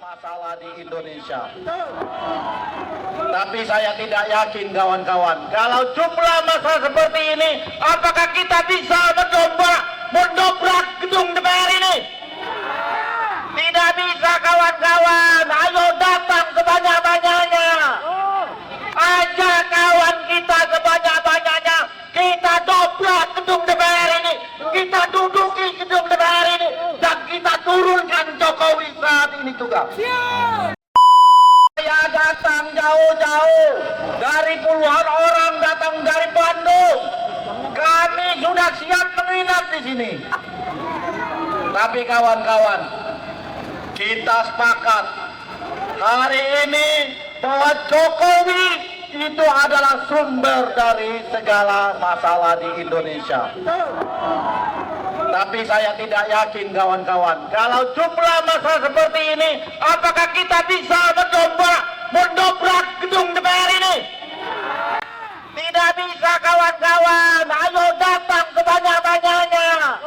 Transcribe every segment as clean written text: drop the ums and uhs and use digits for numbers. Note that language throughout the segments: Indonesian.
masalah di Indonesia. Tapi saya tidak yakin kawan-kawan, kalau jumlah masalah seperti ini, apakah kita bisa mendobrak gedung DPR ini? Tidak bisa kawan-kawan, ayo datang sebanyak-banyaknya. Ajak kawan kita sebanyak-banyaknya, kita dobrak gedung DPR ini, kita duduki gedung DPR ini, dan kita turunkan Jokowi saat ini juga. Saya datang jauh-jauh, dari puluhan orang datang dari Bandung. Kami sudah siap menginap di sini. Tapi kawan-kawan, kita sepakat hari ini bahwa Jokowi itu adalah sumber dari segala masalah di Indonesia. Tapi saya tidak yakin kawan-kawan, kalau jumlah masalah seperti ini, apakah kita bisa mendobrak gedung DPR ini? Tidak bisa kawan-kawan, ayo datang sebanyak-banyaknya.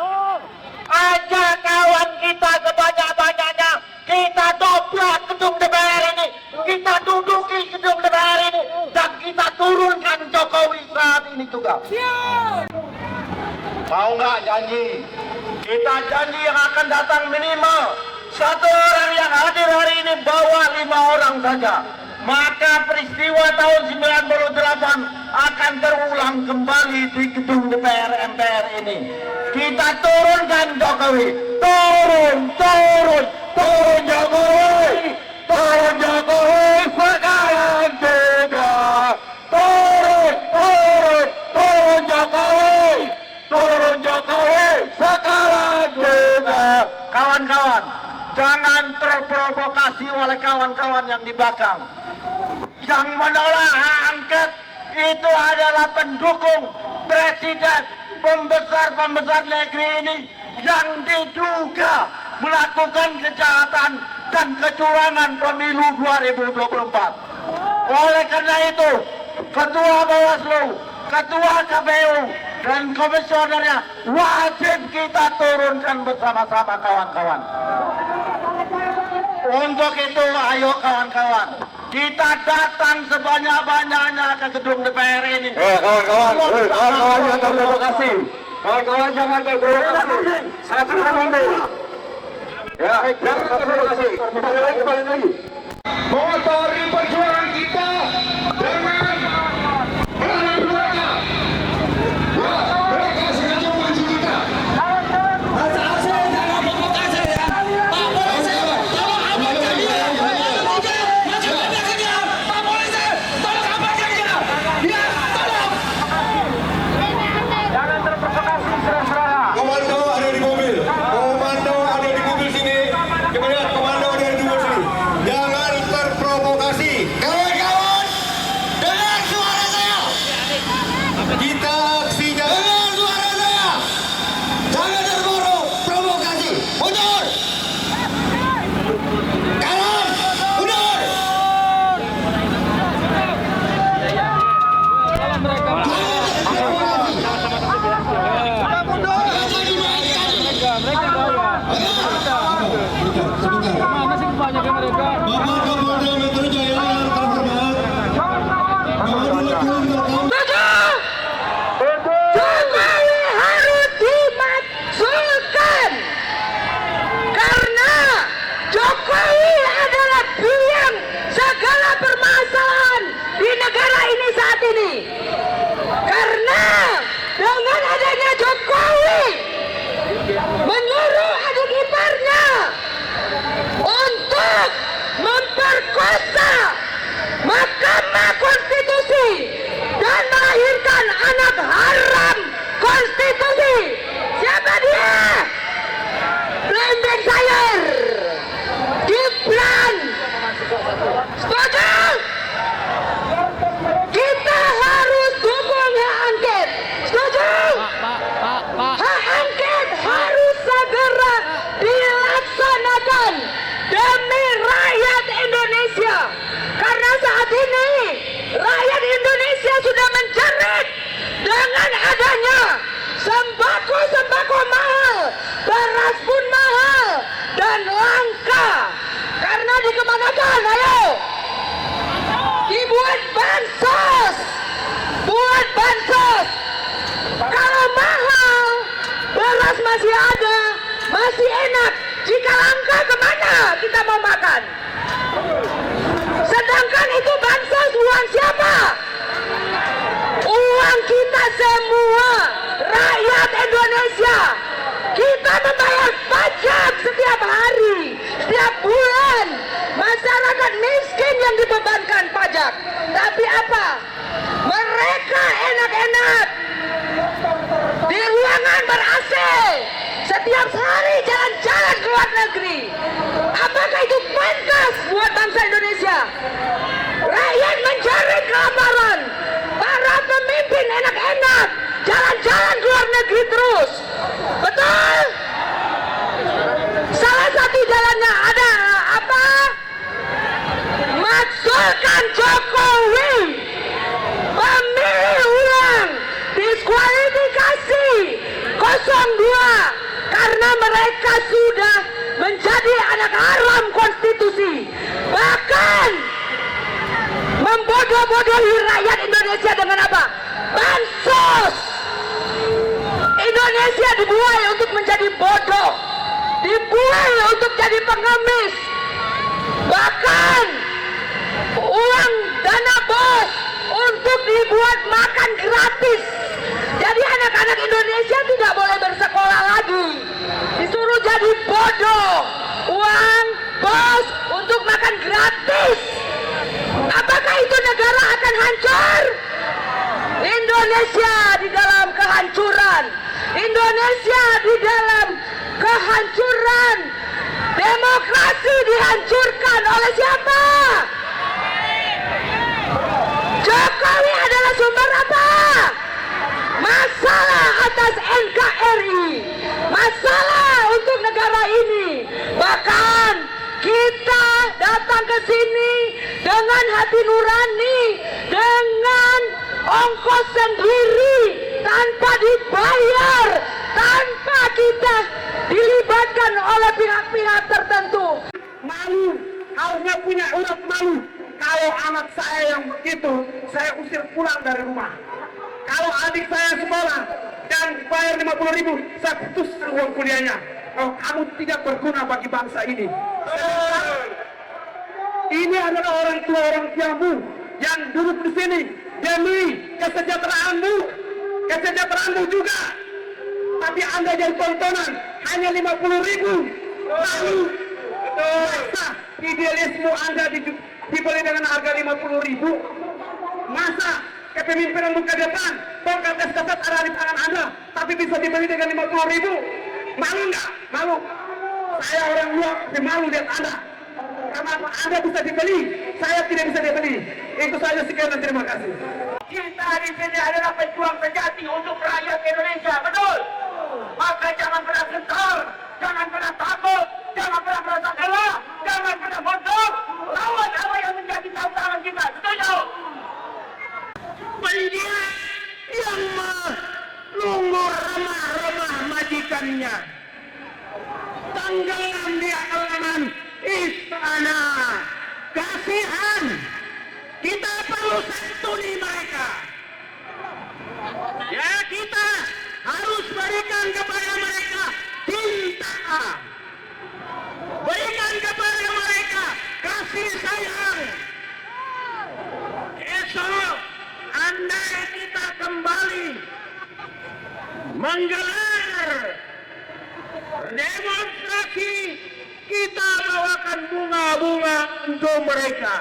Ajak kawan kita sebanyak-banyaknya, kita dobrak gedung DPR ini, kita duduki gedung DPR ini, dan kita turunkan Jokowi saat ini juga. Mau nggak janji? Kita janji yang akan datang minimal satu orang yang hadir hari ini bawa 5 orang saja. Maka peristiwa tahun 98 akan terulang kembali di gedung DPR MPR ini. Kita turunkan Jokowi. Turun Jokowi. Turun Jokowi sekarang juga. Turun Jokowi. Turun Jokowi sekarang juga. Kawan-kawan, jangan terprovokasi oleh kawan-kawan yang di belakang. Yang menolak hak angket itu adalah pendukung presiden, pembesar negeri ini yang diduga melakukan kejahatan dan kecurangan pemilu 2024. Oleh karena itu, Ketua Bawaslu, Ketua KPU, dan komisionernya wajib kita turunkan bersama-sama kawan-kawan. Untuk itu ayo kawan-kawan, kita datang sebanyak-banyaknya ke gedung DPR ini. Kawan-kawan jangan terprovokasi. Kawan-kawan jangan terprovokasi. Saya akan mundur. Ya, jangan terprovokasi. Kembali lagi. Motori perjuangan kita dengan bahan mereka. Mereka sengaja mengunci kita. Asal-asal jangan provokasi ya. Pak Polisi, tolong amankan dia. Maju ke belakangnya. Pak Polisi, tolong amankan dia. Ya, tolong. Jangan terprovokasi, saudara-saudara. Komando ada di mobil. Komando ada di mobil sini. Kemudian komando ada di mobil sini. Jangan terprovokasi. Kawan-kawan, dengar suara saya. Kita aksinya. Dengar suara saya. Jangan terprovokasi. Mundur. Kanan. Mundur. Bapak Kapolda Metro Jaya yang terhormat, Jokowi harus dimasukkan karena Jokowi adalah biang segala permasalahan di negara ini saat ini. Karena dengan adanya Jokowi menyuruh adik iparnya untuk memperkosa Mahkamah Konstitusi dan melahirkan anak haram konstitusi. Siapa dia? Blembeng sayur. Di Alangkah kemana kita mau makan? Sedangkan itu bansos uang siapa? Uang kita semua, rakyat Indonesia. Kita membayar pajak setiap hari, setiap bulan. Masyarakat miskin yang dibebankan pajak. Tapi apa? Mereka enak-enak di ruangan ber-AC, setiap hari jalan-jalan ke luar negeri. Apakah itu pantas buat bangsa Indonesia? Rakyat mencari kelaparan, para pemimpin enak-enak jalan-jalan ke luar negeri terus. Betul? Salah satu jalannya ada apa? Maksulkan Jokowi, pemilih ulang, diskualifikasi 02 karena mereka sudah menjadi anak haram konstitusi, bahkan membodoh-bodohi rakyat Indonesia dengan apa? Bansos. Indonesia dibuai untuk menjadi bodoh, dibuai untuk jadi pengemis, bahkan uang dana bos untuk dibuat makan gratis. Jadi anak-anak Indonesia tidak boleh bersekolah lagi, disuruh jadi bodoh, uang bos untuk makan gratis. Apakah itu negara akan hancur? Indonesia di dalam kehancuran, Indonesia di dalam kehancuran. Demokrasi dihancurkan oleh siapa? Jokowi adalah sumber apa? Masalah atas NKRI, masalah untuk negara ini. Bahkan kita datang ke sini dengan hati nurani, dengan ongkos sendiri, tanpa dibayar, tanpa kita dilibatkan oleh pihak-pihak tertentu. Malu, harusnya punya urat malu. Kalau anak saya yang begitu, saya usir pulang dari rumah. Kalau adik saya sekolah dan bayar 50.000, saya putus uang kuliahnya. Oh, kamu tidak berguna bagi bangsa ini. Ini adalah orang tuamu yang duduk di sini demi kesejahteraanmu juga. Tapi Anda jadi tontonan hanya 50.000. Lalu masa idealisme Anda dibeli dengan harga 50.000? Masa kepemimpinanmu ke depan, tongkat estafet ada di tangan Anda, tapi bisa dibeli dengan 50.000? Malu nggak? Malu. Saya orang luar, tapi malu lihat Anda. Karena Anda bisa dibeli, saya tidak bisa dibeli. Itu saja, sekian dan terima kasih. Kita di sini adalah pejuang sejati untuk rakyat Indonesia, betul? Maka jangan pernah gentar, jangan pernah takut, jangan pernah merasa kalah, jangan pernah bodoh. Lawan apa yang menjadi tantangan kita, setuju? Penjilat yang menunggu remah-remah majikannya, tenggelam di halaman istana. Kasihan, kita perlu santuni mereka. Ya, kita harus berikan kepada mereka cinta, berikan kepada mereka kasih sayang. Esok andai kita kembali menggelar demonstrasi, kita bawakan bunga-bunga untuk mereka.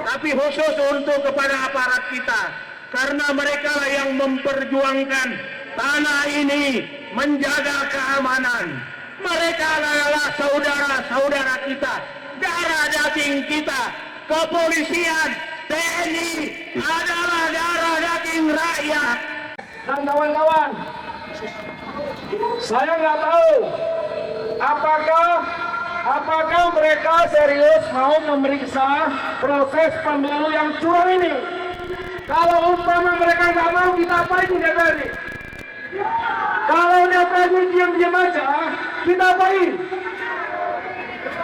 Tapi khusus untuk kepada aparat kita, karena mereka lah yang memperjuangkan tanah ini, menjaga keamanan. Mereka adalah saudara-saudara kita, darah daging kita. Kepolisian, TNI adalah darah daging rakyat. Dan kawan-kawan, saya nggak tahu apakah mereka serius mau memeriksa proses pemilu yang curang ini. Kalau umpama mereka nggak mau, kita apain di DPR ini? Kalau DPR ini diam-diam aja, kita apain?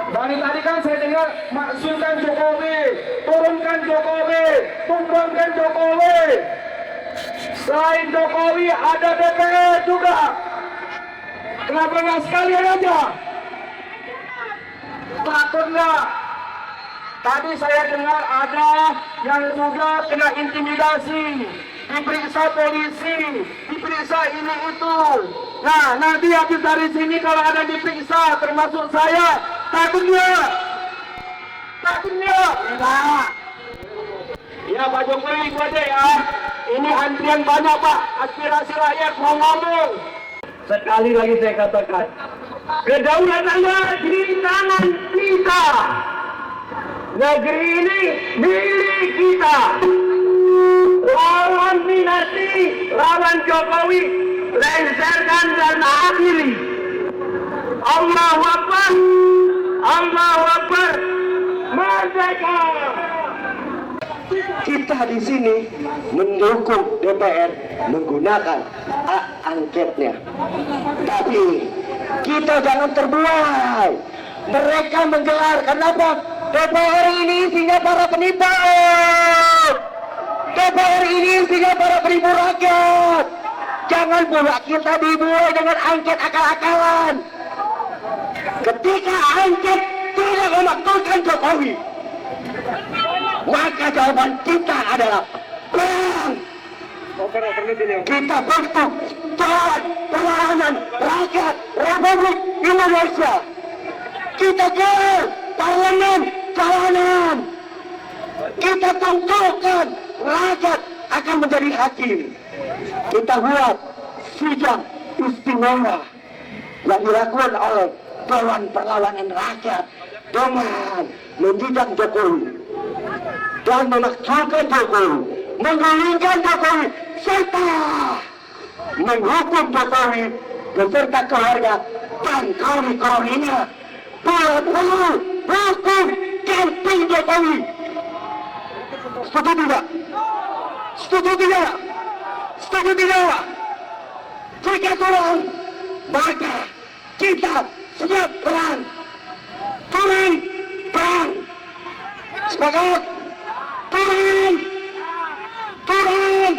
Dari tadi kan saya dengar maksulkan Jokowi, turunkan Jokowi, tumbangkan Jokowi. Selain Jokowi ada DPR juga. Kenapa nggak sekalian aja? maksudnya? Tadi saya dengar ada yang juga kena intimidasi, diperiksa polisi, diperiksa ini itu. Nah, nanti habis dari sini kalau ada diperiksa, termasuk saya, takutnya. Enggak. Ya Pak Jokowi, itu aja ya. Ini antrian banyak Pak, aspirasi rakyat mau ngomong. Sekali lagi saya katakan, kedaulatan negeri di tangan kita. Negeri ini milik kita. Lawan minati, lawan Jokowi, lengserkan dan akhiri. Allahu Akbar, Allahu Akbar, merdeka. Kita di sini mendukung DPR menggunakan hak angketnya. Tapi kita jangan terbuai. Mereka menggelar, kenapa? DPR ini isinya para penipu. DPR ini isinya para penipu rakyat. Jangan pula kita dibuai dengan angket akal-akalan. Ketika angket tidak memakzulkan Jokowi, maka jawaban kita adalah perang. Kita bentuk Dewan Perlawanan Rakyat Republik Indonesia. Kita gelar parlemen jalanan. Kita tentukan rakyat akan menjadi hakim. Kita buat sidang istimewa yang dilakukan oleh Dewan Perlawanan Rakyat dengan menjidang Jokowi dan memakzulkan Jokowi, menggulingkan Jokowi, serta menghukum Jokowi beserta keluarga dan kroni-kroninya. Perlu hukum camping Jokowi. Setuju tidak? Setuju tidak? Setuju tidak? Jika turun, maka kita siap perang. Turun, perang. Sepakat? Turun! Turun!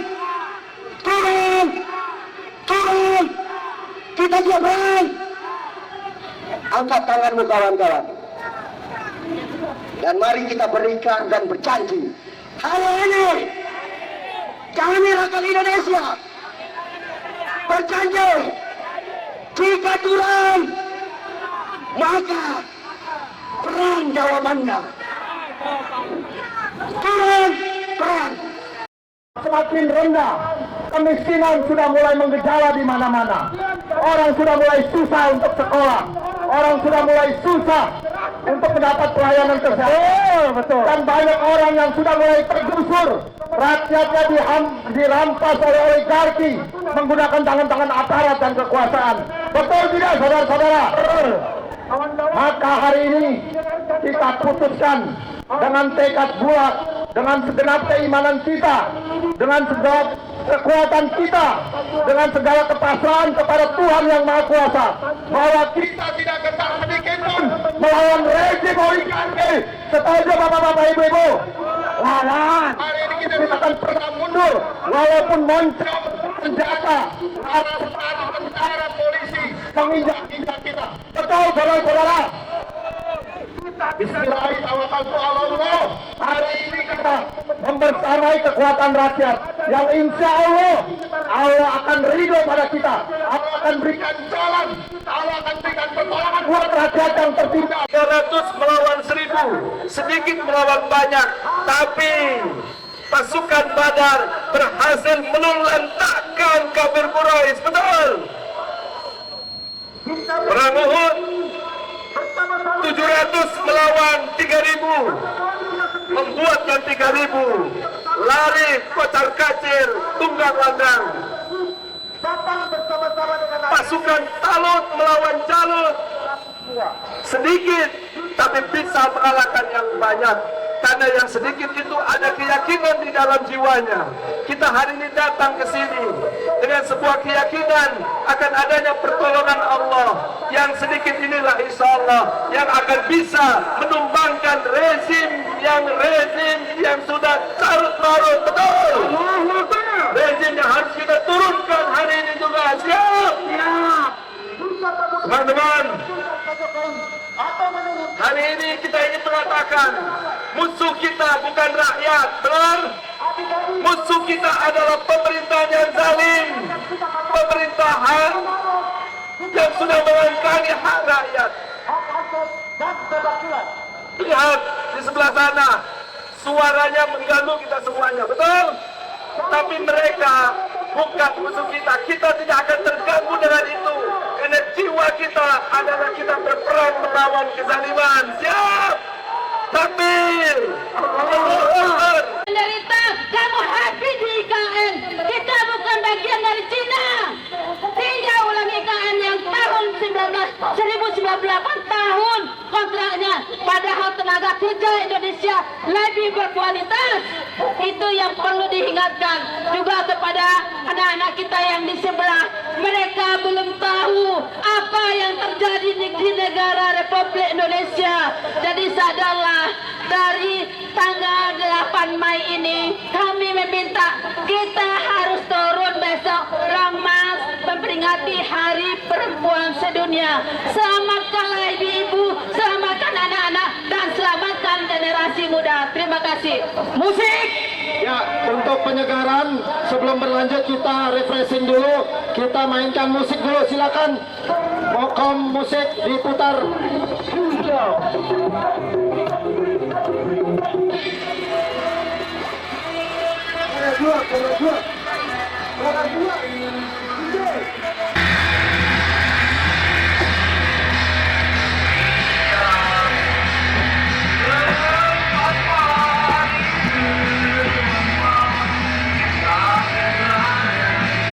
Turun! Turun! Kita siap perang! Angkat tanganmu kawan-kawan. Dan mari kita berikan dan berjanji. Hari ini, kami rakyat Indonesia berjanji, jika turun, maka perang jawabannya. Turun, perang. Semakin rendah, kemiskinan sudah mulai menggejala di mana-mana. Orang sudah mulai susah untuk sekolah. Orang sudah mulai susah untuk mendapat pelayanan kesehatan. Betul. Dan banyak orang yang sudah mulai tergusur. Rakyatnya dirampas oleh oligarki menggunakan tangan-tangan aparat dan kekuasaan. Betul tidak, saudara-saudara? Maka hari ini kita putuskan dengan tekad bulat, dengan segenap keimanan kita, dengan segala kekuatan kita, dengan segala kepasrahan kepada Tuhan yang Maha Kuasa, bahwa kita tidak gentar sedikit pun melawan rejim oligarki. Setuju bapak-bapak, ibu-ibu? Lawan. Hari ini kita akan pernah mundur, walaupun moncong senjata, aparat tentara, polisi menginjak-injak kita. Betul, saudara-saudara? Bismillahirrahmanirrahim. Hari ini kita membersamai kekuatan rakyat yang insya Allah akan ridho pada kita. Allah akan berikan jalan, Allah akan berikan pertolongan buat rakyat yang tertindas. 300 melawan 1000, sedikit melawan banyak, tapi pasukan Badar berhasil menuntakkan kafir Quraisy. Betul. Perang Uhud 700 melawan 3000, membuat yang 3000 lari kocar kacir, tunggang landang. Pasukan Talut melawan Jalut, sedikit tapi bisa mengalahkan yang banyak. Karena yang sedikit itu ada keyakinan di dalam jiwanya. Kita hari ini datang ke sini dengan sebuah keyakinan akan adanya pertolongan Allah. Yang sedikit inilah insya Allah yang akan bisa menumbangkan rezim yang sudah carut marut. Betul. Rezim yang harus kita turunkan hari ini juga. Siap. Teman-teman, hari Hari ini kita ingin mengatakan musuh kita bukan rakyat, benar? Musuh kita adalah pemerintahan yang zalim, pemerintahan yang sudah melangkahi hak rakyat. Lihat di sebelah sana, suaranya mengganggu kita semuanya, betul? Tapi mereka bukan musuh kita. Kita tidak akan terganggu dengan itu. Karena jiwa kita adalah kita berperang melawan kezaliman. Siap! Takbir! Menderita, kamu happy di IKN. Kita bukan bagian dari Cina. Tinjau ulang IKN yang tahun 1998 tahun kontraknya. Padahal tenaga kerja Indonesia lebih berkualitas. Itu yang perlu diingatkan juga kepada anak-anak kita yang di sebelah. Mereka belum tahu apa yang terjadi di negara Republik Indonesia. Jadi sadarlah, dari tanggal 8 Mei ini kami meminta kita harus turun besok Long March memperingati Hari Perempuan Sedunia. Selamatkanlah ibu-ibu, selamatkan anak-anak, dan selamatkan generasi muda. Terima kasih. Musik! Ya, untuk penyegaran sebelum berlanjut kita refreshing dulu. Kita mainkan musik dulu, silakan. Mokom musik diputar. Dua.